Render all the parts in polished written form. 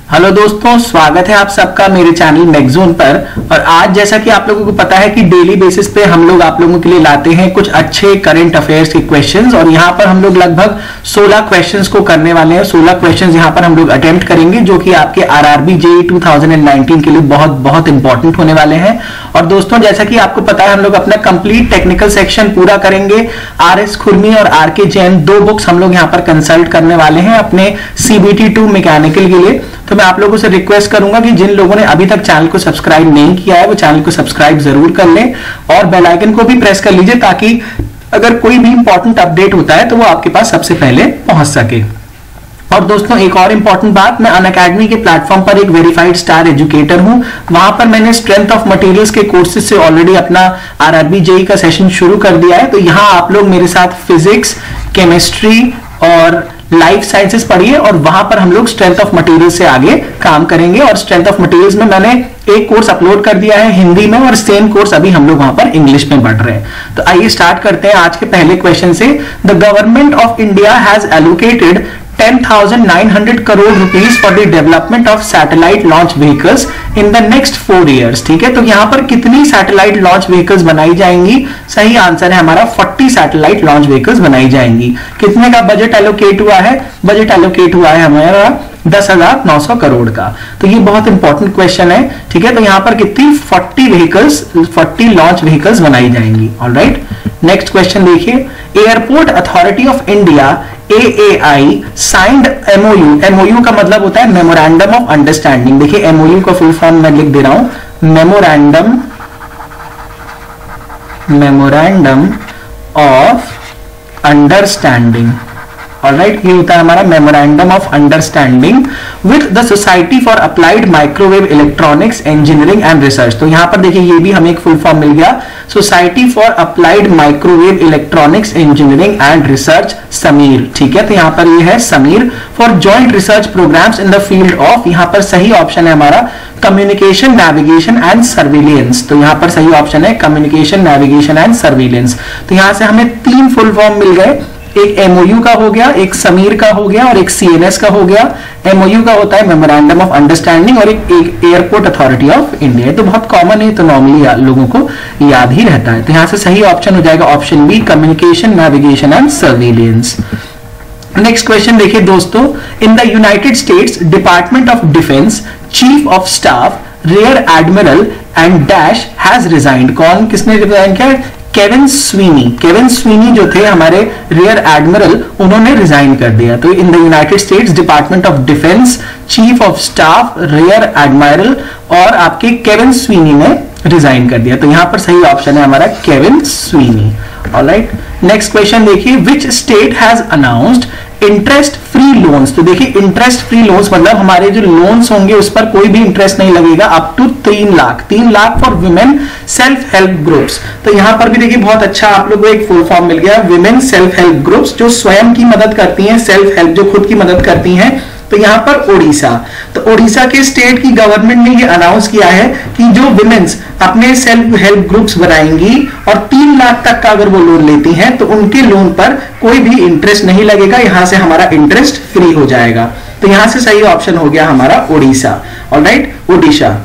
Hello दोस्तों, स्वागत है आप सबका मेरे चैनल मैगज़ोन पर। और आज जैसा कि आप लोगों को पता है कि डेली बेसिस पे हम लोग आप लोगों के लिए लाते हैं कुछ अच्छे करंट अफेयर्स के क्वेश्चंस, और यहाँ पर हम लोग लगभग 16 क्वेश्चंस को करने वाले हैं। 16 क्वेश्चंस यहाँ पर हम लोग अटेम्प्ट करेंगे जो कि आपके आरआरबी जेईई 2019 के लिए बहुत बहुत इंपॉर्टेंट होने वाले हैं। और दोस्तों, जैसा कि आपको पता है हम लोग अपना कंप्लीट टेक्निकल सेक्शन पूरा करेंगे। आर.एस. खुरमी और आर.के. जैन दो बुक्स हम लोग यहाँ पर कंसल्ट करने वाले हैं अपने CBT 2 मैकेनिकल के लिए। तो मैं आप लोगों से रिक्वेस्ट करूंगा कि जिन लोगों ने अभी तक चैनल को सब्सक्राइब नहीं किया है वो चैनल को सब्सक्राइब जरूर कर लें और बेल आइकन को भी प्रेस कर लीजिए ताकि अगर कोई भी इंपॉर्टेंट अपडेट होता है तो वो आपके पास सबसे पहले पहुंच सके। और दोस्तों, एक और इंपॉर्टेंट बात, मैं अनअकैडमी के प्लेटफॉर्म पर एक वेरीफाइड स्टार एजुकेटर हूं। वहां पर मैंने स्ट्रेंथ ऑफ मटेरियल्स के कोर्सेज से ऑलरेडी अपना आरआरबी जेईई का सेशन शुरू कर दिया है। तो यहां आप लोग मेरे साथ फिजिक्स, केमिस्ट्री और लाइफ साइंसेस पढ़िए और वहां पर हम लोग स्ट्रेंथ ऑफ मटेरियल से आगे काम करेंगे। और स्ट्रेंथ ऑफ मटेरियल्स में मैंने एक कोर्स अपलोड कर दिया है हिंदी में और सेम कोर्स अभी हम लोग वहां पर इंग्लिश में पढ़ रहे हैं। तो आइए स्टार्ट करते हैं आज के पहले क्वेश्चन से। The government of India has allocated 10,900 crore rupees for the development of satellite launch vehicles in the next 4 years। ठीक है, तो यहां पर कितनी सैटेलाइट लॉन्च व्हीकल्स बनाई जाएंगी? सही आंसर है हमारा 40 सैटेलाइट लॉन्च व्हीकल्स बनाई जाएंगी। कितने का बजट एलोकेट हुआ है? बजट एलोकेट हुआ है हमारा 10,900 करोड़ का। तो ये बहुत इंपॉर्टेंट क्वेश्चन है। ठीक है, तो यहां पर कितनी 40 लॉन्च व्हीकल्स बनाई जाएंगी। ऑलराइट, नेक्स्ट क्वेश्चन देखिए। Airport authority of India AAI signed MOU का मतलब होता है मेमोरेंडम ऑफ अंडरस्टैंडिंग। देखिए MOU का फुल फॉर्म मैं लिख दे रहा हूं, मेमोरेंडम ऑफ अंडरस्टैंडिंग। ऑलराइट, ये होता है हमारा memorandum of understanding with the society for applied microwave electronics engineering and research. तो यहां पर देखिए ये भी हमें एक फुल फॉर्म मिल गया, society for applied microwave electronics engineering and research, Sameer. ठीक है, तो यहां पर ये है Sameer for joint research programmes in the field of, यहां पर सही ऑप्शन है हमारा कम्युनिकेशन, नेविगेशन एंड सर्विलियंस। तो यहां पर सही ऑप्शन है कम्युनिकेशन, नेविगेशन एंड सर्विलियंस। तो यहां से हमें 3 फुल फॉर्म मिल गए, एक MOU का हो गया, एक समीर का हो गया और एक CNS का हो गया। MOU का होता है मेमोरेंडम ऑफ अंडरस्टैंडिंग और एक एयरपोर्ट अथॉरिटी ऑफ इंडिया। तो बहुत कॉमन है, तो नॉर्मली लोगों को याद ही रहता है। तो यहां से सही ऑप्शन हो जाएगा option B, communication, navigation and surveillance. Next question देखिए दोस्तों। In the United States department of defence chief of staff rear admiral and dash has resigned. कौन, किसने रिजाइन किया? केविन स्वीनी जो थे हमारे रियर एडमिरल, उन्होंने रिजाइन कर दिया। तो इन the United States department of defence chief of staff rear admiral और आपके केविन स्वीनी ने रिजाइन कर दिया। तो यहां पर सही ऑप्शन है हमारा Kevin Sweeney. Alright, next question देखिए। Which state has announced interest free loans. तो देखिए इंटरेस्ट फ्री लोन्स मतलब हमारे जो लोन्स होंगे उस पर कोई भी इंटरेस्ट नहीं लगेगा, up to 3 lakh for women self help groups. तो यहां पर भी देखिए बहुत अच्छा आप लोगों को एक फुल फॉर्म मिल गया, वुमेन सेल्फ हेल्प ग्रुप्स, जो स्वयं की मदद करती हैं, सेल्फ हेल्प, जो खुद की मदद करती हैं। तो यहां पर ओडिशा, तो ओडिशा के स्टेट की गवर्नमेंट ने ये अनाउंस किया है कि जो वुमेन्स अपने सेल्फ हेल्प ग्रुप्स बनाएंगी और 3 लाख तक का अगर वो लोन लेती हैं तो उनके लोन पर कोई भी इंटरेस्ट नहीं लगेगा, यहां से हमारा इंटरेस्ट फ्री हो जाएगा। तो यहां से सही ऑप्शन हो गया हमारा Odisha. Alright, Odisha.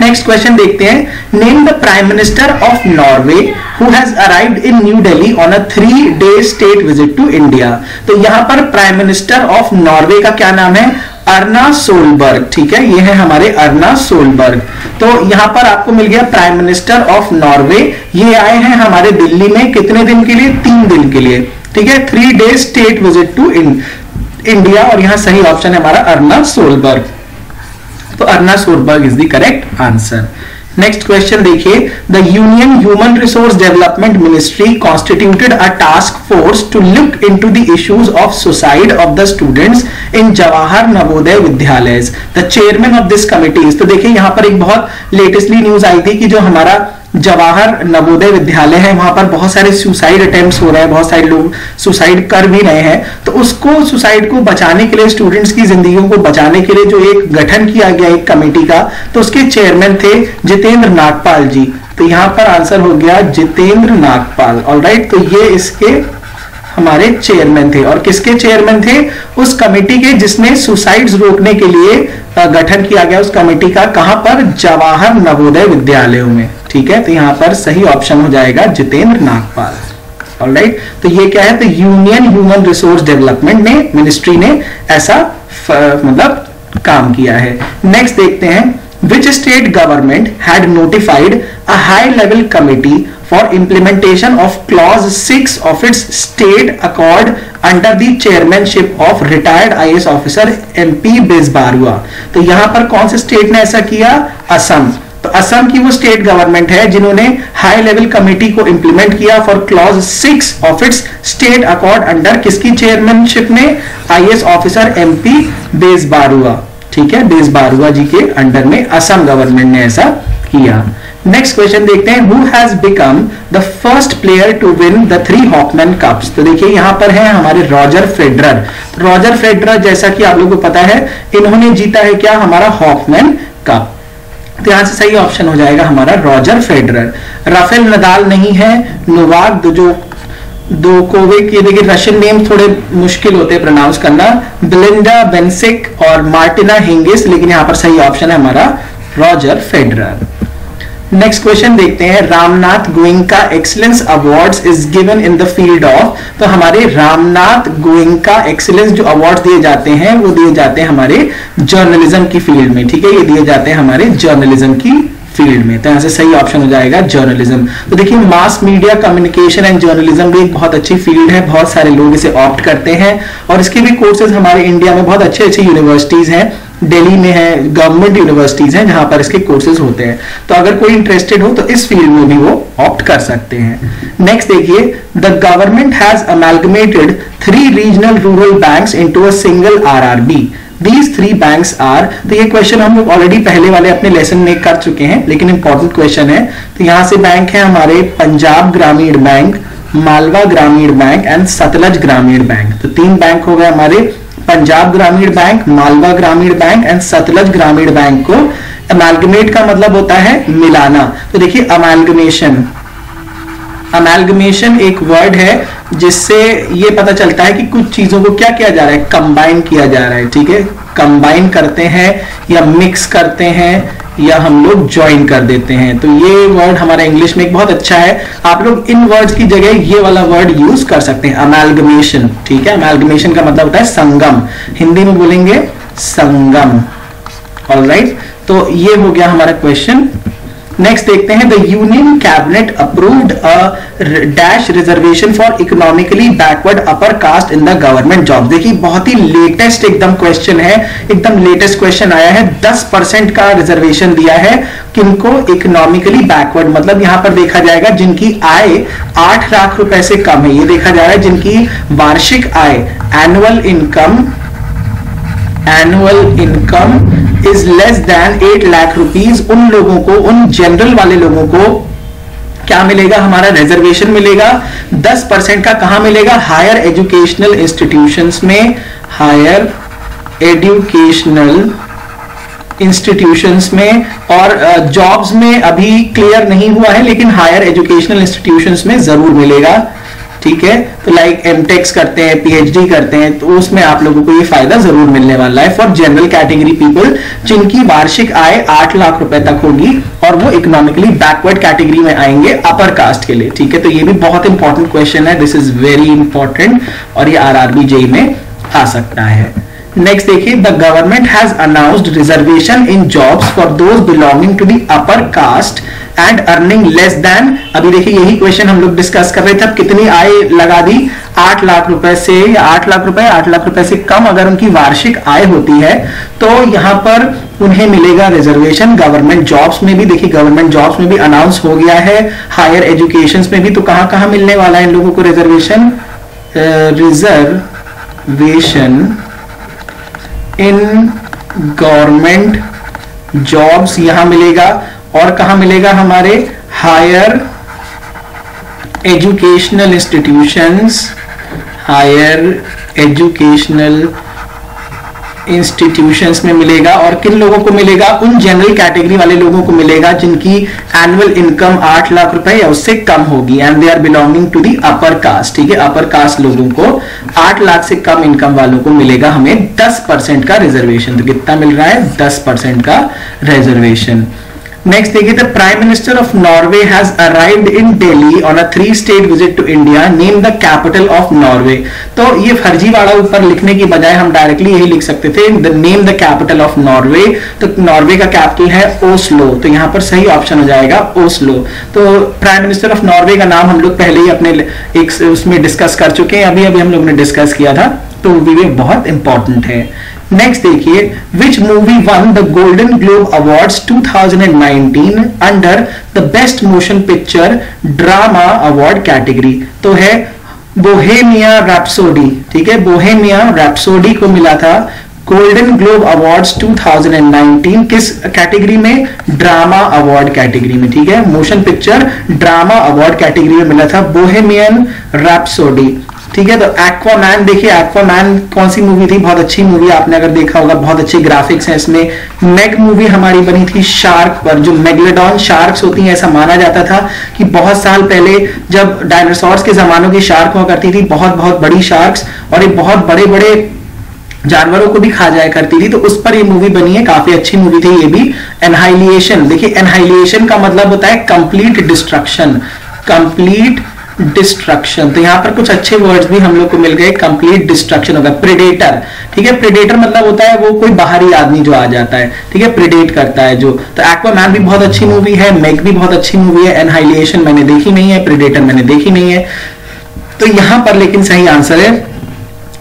Next question देखते हैं। Name the prime minister of Norway who has arrived in New Delhi on a 3-day state visit to India. तो यहां पर प्राइम मिनिस्टर ऑफ नॉर्वे का क्या नाम है? अर्ना सोलबर्ग। ठीक है, ये है हमारे अर्ना सोलबर्ग। तो यहां पर आपको मिल गया प्राइम मिनिस्टर ऑफ नॉर्वे। ये आए हैं हमारे दिल्ली में कितने दिन के लिए? 3 दिन के लिए। ठीक है, 3-day state visit to India और यहां सही ऑप्शन है हमारा अर्ना सोलबर्ग। तो Erna Solberg is the correct answer. Next question देखिए। The union human resource development ministry constituted a task force to look into the issues of suicide of the students in Jawahar Navodaya Vidyalaya. The chairman of this committee. तो देखिए यहां पर एक बहुत latestly news आई थी कि जो हमारा जवाहर नवोदय विद्यालय है वहां पर बहुत सारे सुसाइड अटेम्प्ट्स हो रहे हैं, बहुत सारे लोग सुसाइड कर भी रहे हैं। तो उसको सुसाइड को बचाने के लिए, स्टूडेंट्स की जिंदगियों को बचाने के लिए जो एक गठन किया गया एक कमेटी का, तो उसके चेयरमैन थे जितेंद्र नागपाल जी। तो यहां पर आंसर हो गया जितेंद्र नागपाल। ऑलराइट, तो ये इसके हमारे चेयरमैन थे। और किसके चेयरमैन थे? उस कमेटी के जिसने सुसाइड्स रोकने के लिए गठन किया गया उस कमेटी का। कहां पर? जवाहर नवोदय विद्यालयों में। ठीक है, तो यहां पर सही ऑप्शन हो जाएगा जितेंद्र नागपाल। ऑलराइट, तो ये क्या है? तो यूनियन ह्यूमन रिसोर्स डेवलपमेंट ने, मिनिस्ट्री ने ऐसा मतलब काम किया है। नेक्स्ट देखते हैं, which state government had notified a high level committee for implementation of clause 6 of its state accord under the chairmanship of retired IAS officer MP Besbarua। तो यहां पर कौन से स्टेट ने ऐसा किया? असम। तो असम की वो स्टेट गवर्नमेंट है जिन्होंने हाई लेवल कमेटी को इंप्लीमेंट किया for clause 6 of its state accord under किसकी चेयरमैनशिप में? IAS officer MP बेसबारुआ। ठीक है, बेसबारुआ जी के अंडर में असम गवर्नमेंट ने ऐसा किया। नेक्स्ट क्वेश्चन देखते हैं, who has become the first player to win the 3 Hopman cups. तो देखिए यहां पर है हमारे रॉजर फेडरर। रॉजर फेडरर जैसा कि आप लोगों को पता है इन्होंने जीता है क्या? हमारा हॉफमैन कप। तो यहां से सही ऑप्शन हो जाएगा हमारा रॉजर फेडरर। राफेल नदाल नहीं है, नोवाक जोकोविक, ये देखिए रशियन नेम थोड़े मुश्किल होते हैं प्रोनाउंस करना, बेलिंडा बेंसिक और मार्टिना हिंगिस, लेकिन यहां पर सही ऑप्शन है हमारा रॉजर फेडरर। नेक्स्ट क्वेश्चन देखते हैं, Ramnath Goenka excellence awards is given in the field of. तो हमारे रामनाथ गोयनका एक्सीलेंस जो अवार्ड्स दिए जाते हैं वो दिए जाते हैं हमारे जर्नलिज्म की फील्ड में। ठीक है, ये दिए जाते हैं हमारे जर्नलिज्म की फील्ड में। तो यहां से सही ऑप्शन हो जाएगा जर्नलिज्म। तो देखिए mass media communication and journalism भी एक बहुत अच्छी फील्ड है, बहुत सारे लोग इसे ऑप्ट करते हैं और इसके भी कोर्सेज हमारे इंडिया में बहुत अच्छे अच्छे यूनिवर्सिटीज हैं, दिल्ली में है, गवर्नमेंट यूनिवर्सिटीज हैं जहां पर इसके कोर्सेज होते हैं। तो अगर कोई इंटरेस्टेड हो तो इस फील्ड में भी वो ऑप्ट कर सकते हैं। नेक्स्ट देखिए, the government has amalgamated 3 regional rural banks into a single RRB। These 3 banks are, तो ये क्वेश्चन हम लोग ऑलरेडी पहले वाले अपने लेसन में कर चुके हैं लेकिन इंपॉर्टेंट क्वेश्चन है। तो यहां से बैंक है हमारे पंजाब ग्रामीण बैंक, मालवा ग्रामीण बैंक एंड सतलज ग्रामीण बैंक। तो 3 बैंक हो गए हमारे, पंजाब ग्रामीण बैंक, मालवा ग्रामीण बैंक एंड सतलज ग्रामीण बैंक को अमैलगमेट का मतलब होता है मिलाना। तो देखिए अमैलगमेशन, अमैलगमेशन एक वर्ड है जिससे ये पता चलता है कि कुछ चीजों को क्या किया जा रहा है? कंबाइन किया जा रहा है। ठीक है, कंबाइन करते हैं या मिक्स करते हैं या हम लोग ज्वाइन कर देते हैं। तो ये वर्ड हमारा इंग्लिश में एक बहुत अच्छा है, आप लोग इन वर्ड्स की जगह ये वाला वर्ड यूज कर सकते हैं, अमैलगमेशन। ठीक है, अमैलगमेशन का मतलब होता है संगम, हिंदी में बोलेंगे संगम। ऑलराइट, तो ये हो गया हमारा क्वेश्चन। नेक्स्ट देखते हैं, the union cabinet approved a dash reservation for economically backward upper caste in the government job. देखिए बहुत ही लेटेस्ट एकदम क्वेश्चन है, एकदम लेटेस्ट क्वेश्चन आया है। 10% का रिजर्वेशन दिया है किनको? इकोनॉमिकली बैकवर्ड, मतलब यहां पर देखा जाएगा जिनकी आय 8 लाख रुपए से कम है। ये देखा जा रहा है जिनकी वार्षिक आय, annual income is less than 8 lakh rupees, उन लोगों को, उन जनरल वाले लोगों को क्या मिलेगा? हमारा रिजर्वेशन मिलेगा 10% का। कहां मिलेगा? हायर एजुकेशनल इंस्टीट्यूशंस में, हायर एजुकेशनल इंस्टीट्यूशंस में, और जॉब्स में अभी क्लियर नहीं हुआ है लेकिन हायर एजुकेशनल इंस्टीट्यूशंस में जरूर मिलेगा। ठीक है, तो लाइक एमटेक्स करते हैं, PhD करते हैं, तो उसमें आप लोगों को ये फायदा जरूर मिलने वाला है फॉर जनरल कैटेगरी पीपल जिनकी वार्षिक आय 8 लाख रुपए तक होगी और वो इकोनॉमिकली बैकवर्ड कैटेगरी में आएंगे अपर कास्ट के लिए। ठीक है, तो ये भी बहुत इंपॉर्टेंट क्वेश्चन है, दिस इज वेरी इंपॉर्टेंट और ये RRB JEE में आ सकता है। नेक्स्ट देखिए, the government has announced reservation in jobs for those belonging to the upper caste and earning less than. अभी देखिए यही क्वेश्चन हम लोग डिस्कस कर रहे थे, अब कितनी आय लगा दी? 8 लाख रुपए से, या 8 लाख रुपए से कम अगर उनकी वार्षिक आय होती है तो यहां पर उन्हें मिलेगा रिजर्वेशन। गवर्नमेंट जॉब्स में भी देखिए, गवर्नमेंट जॉब्स में भी अनाउंस हो गया है, हायर एजुकेशन में भी। तो कहां कहां मिलने वाला है इन लोगों को reservation? Reservation in government jobs यहां मिलेगा, और कहां मिलेगा? हमारे higher educational institutions, higher educational institutions में मिलेगा। और किन लोगों को मिलेगा? उन जनरल कैटेगरी वाले लोगों को मिलेगा जिनकी एनुअल इनकम 8 लाख रुपए या उससे कम होगी, and they are belonging to the upper caste. ठीक है, अपर कास्ट लोगों को 8 लाख से कम इनकम वालों को मिलेगा हमें 10% का रिजर्वेशन। तो कितना मिल रहा है? 10% का रिजर्वेशन। नेक्स्ट देखिए, the prime minister of Norway has arrived in Delhi on a 3 state visit to India, name the capital of Norway. तो ये फर्जीवाड़ा ऊपर लिखने की बजाय हम डायरेक्टली यही लिख सकते थे, the name the capital of Norway. तो नॉर्वे का कैपिटल है ओस्लो, तो यहां पर सही ऑप्शन हो जाएगा ओस्लो। तो प्राइम मिनिस्टर ऑफ नॉर्वे का नाम हम लोग पहले ही अपने एक उसमें डिस्कस कर चुके हैं, अभी अभी हम लोग ने डिस्कस किया था, तो भी बहुत इंपॉर्टेंट है। नेक्स्ट देखिए, which movie one the golden globe awards 2019 under the best motion picture drama award category? तो है बोहेमिया रैप्सोडी। ठीक है, बोहेमिया रैप्सोडी को मिला था गोल्डन ग्लोब अवार्ड्स 2019 किस कैटेगरी में? ड्रामा अवार्ड कैटेगरी में। ठीक है, motion picture drama award category में मिला था बोहेमियन रैप्सोडी। ठीक है, तो एक्वामैन देखिए, एक्वामैन कौन सी मूवी थी? बहुत अच्छी मूवी, आपने अगर देखा होगा, बहुत अच्छे ग्राफिक्स हैं इसमें। मेग मूवी हमारी बनी थी शार्क पर, जो मेगलेडॉन शार्क्स होती हैं, ऐसा माना जाता था कि बहुत साल पहले जब डायनासोर्स के जमानों की शार्क हुआ करती थी, बहुत बहुत बड़ी शार्क्स, और ये बहुत बड़े बड़े जानवरों को भी खा जाया करती थी, तो उस पर ये मूवी बनी है, काफी अच्छी मूवी थी ये भी। एनहाइलिएशन देखिए, एनहाइलिएशन का मतलब होता है कंप्लीट डिस्ट्रक्शन, कंप्लीट डिस्ट्रक्शन। तो यहाँ पर कुछ अच्छे वर्ड्स भी हम लोग को मिल गए। कंप्लीट डिस्ट्रक्शन होगा। प्रेडेटर, ठीक है, प्रेडेटर मतलब होता है वो कोई बाहरी आदमी जो आ जाता है, ठीक है, प्रेडेट करता है जो। तो एक्वामैन भी बहुत अच्छी मूवी है, मेग भी बहुत अच्छी मूवी है, एनहाइलिएशन मैंने देखी नहीं है, प्रेडेटर मैंने देखी नहीं है। तो यहां पर लेकिन सही आंसर है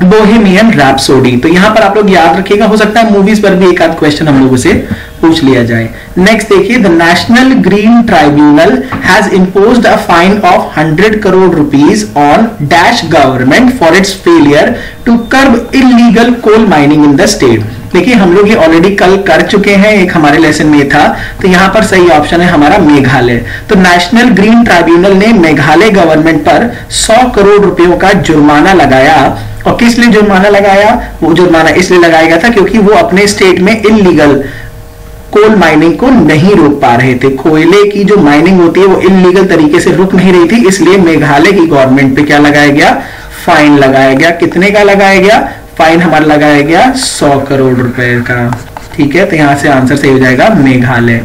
बोहेमियन रैप्सोडी। तो यहां पर आप लोग याद रखिएगा, हो सकता है मूवीज पर भी एक आध क्वेश्चन हम लोगों से पूछ लिया जाए। नेक्स्ट देखिए, the national green tribunal has imposed a fine of 100 crore rupees on dash government for its failure to curb illegal coal mining in the state. देखिए, हम लोग ये ऑलरेडी कल कर चुके हैं, एक हमारे लेसन में था, तो यहां पर सही ऑप्शन है हमारा मेघालय। तो नेशनल ग्रीन ट्राइब्यूनल ने मेघालय गवर्नमेंट पर 100 करोड़ रुपयों का जुर्माना लगाया। और किस लिए जुर्माना लगाया? वो जुर्माना इसलिए लगाया गया था क्योंकि वो अपने स्टेट में इलीगल कोल माइनिंग को नहीं रोक पा रहे थे। कोयले की जो माइनिंग होती है वो इलीगल तरीके से रुक नहीं रही थी, इसलिए मेघालय की गवर्नमेंट पे क्या लगाया गया? फाइन लगाया गया। कितने का लगाया गया? फाइन हमारा लगाया गया 100 करोड़ रुपए का। ठीक है, तो यहां से आंसर सही हो जाएगा मेघालय।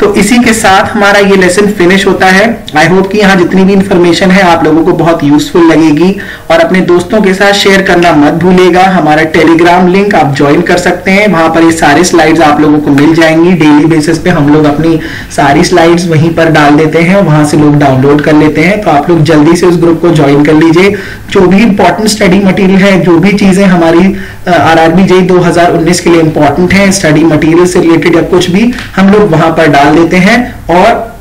तो इसी के साथ हमारा ये लेसन फिनिश होता है। आई होप कि यहाँ जितनी भी इंफॉर्मेशन है आप लोगों को बहुत यूजफुल लगेगी, और अपने दोस्तों के साथ शेयर करना मत भूलिएगा। हमारा टेलीग्राम लिंक आप ज्वाइन कर सकते हैं, वहां पर ये सारी स्लाइड्स आप लोगों को मिल जाएंगी। डेली बेसिस पे हम लोग अपनी सारी स्लाइड्स वहीं पर डाल देते हैं, वहां से लोग डाउनलोड कर लेते हैं। तो आप लोग जल्दी से उस ग्रुप को ज्वाइन कर लीजिए। जो भी इंपॉर्टेंट स्टडी मटेरियल है, जो भी चीजें हमारी आरआरबी जेईई 2019 के लिए इंपॉर्टेंट है, स्टडी मटेरियल से रिलेटेड या कुछ भी, हम लोग वहां पर डाल देते हैं, और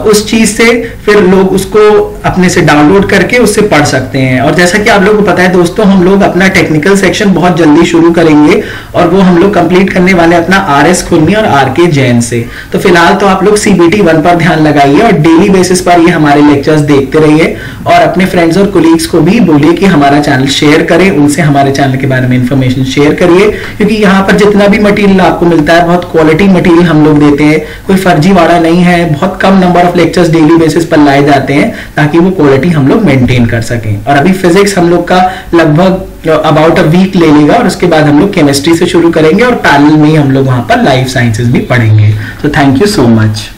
उस चीज से फिर लोग उसको अपने से डाउनलोड करके उससे पढ़ सकते हैं। और जैसा कि आप लोगों को पता है दोस्तों, हम लोग अपना टेक्निकल सेक्शन बहुत जल्दी शुरू करेंगे, और वो हम लोग कंप्लीट करने वाले अपना आरएस खुन्नी और आरके जैन से। तो फिलहाल तो आप लोग सीबीटी 1 पर ध्यान लगाइए, और डेली बेसिस पर ये हमारे लेक्चर्स देखते रहिए, और अपने फ्रेंड्स और कोलीग्स को भी बोलिए कि हमारा चैनल शेयर करें, उनसे हमारे चैनल के बारे में इंफॉर्मेशन शेयर करिए, क्योंकि यहाँ पर जितना भी मटेरियल आपको मिलता है बहुत क्वालिटी मटेरियल हम लोग देते हैं, कोई फर्जीवाड़ा नहीं है। बहुत कम number of lectures daily basis पर लाए जाते हैं ताकि वो क्वालिटी हम लोग मेंटेन कर सकें। और अभी फिजिक्स हम लोग का लगभग अबाउट अ वीक ले लेगा, और उसके बाद हम लोग केमिस्ट्री से शुरू करेंगे, और पैरेलल में ही हम लोग वहां पर लाइफ साइंसेस भी पढ़ेंगे। तो थैंक यू सो मच।